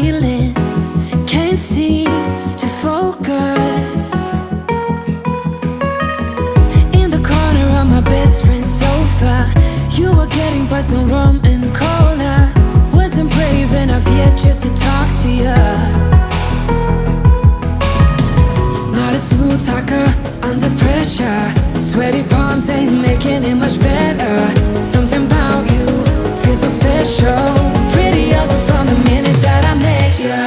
feeling, can't seem to focus. In the corner of my best friend's sofa, you were getting buzzed on rum and cola. Wasn't brave enough yet just to talk to you. Not a smooth talker under pressure. Sweaty palms ain't making it much better. Something about you feels so special. Pretty other from the minute that I met you.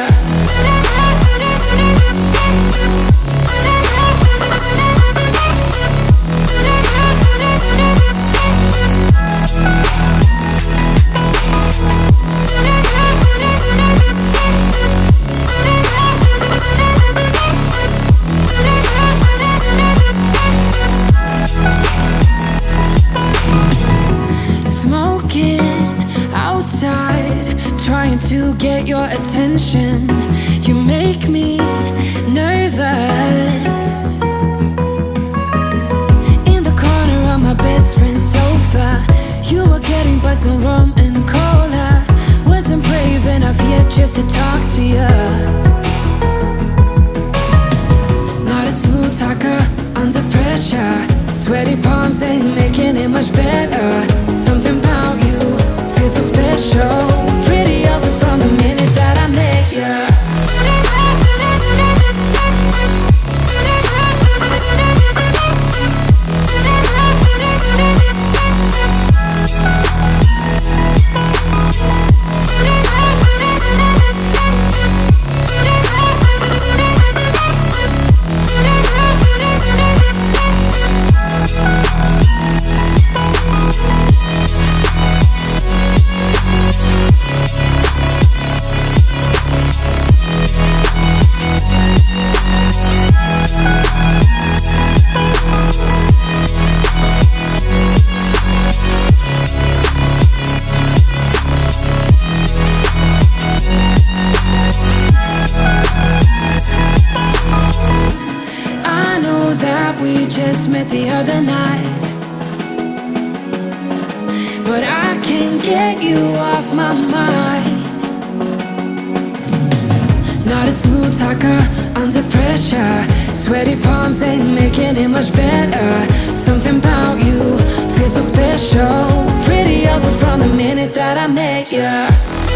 Trying to get your attention, you make me nervous. In the corner of my best friend's sofa, you were getting buzzed on rum and cola. Wasn't brave enough yet just to talk to you. Not a smooth talker under pressure. Sweaty palms ain't making it much better. Something about you feels so special. Pretty other from the minute that I met you. We just met the other night, but I can't get you off my mind. Not a smooth talker under pressure. Sweaty palms ain't making it much better. Something about you feels so special. Pretty other from the minute that I met you.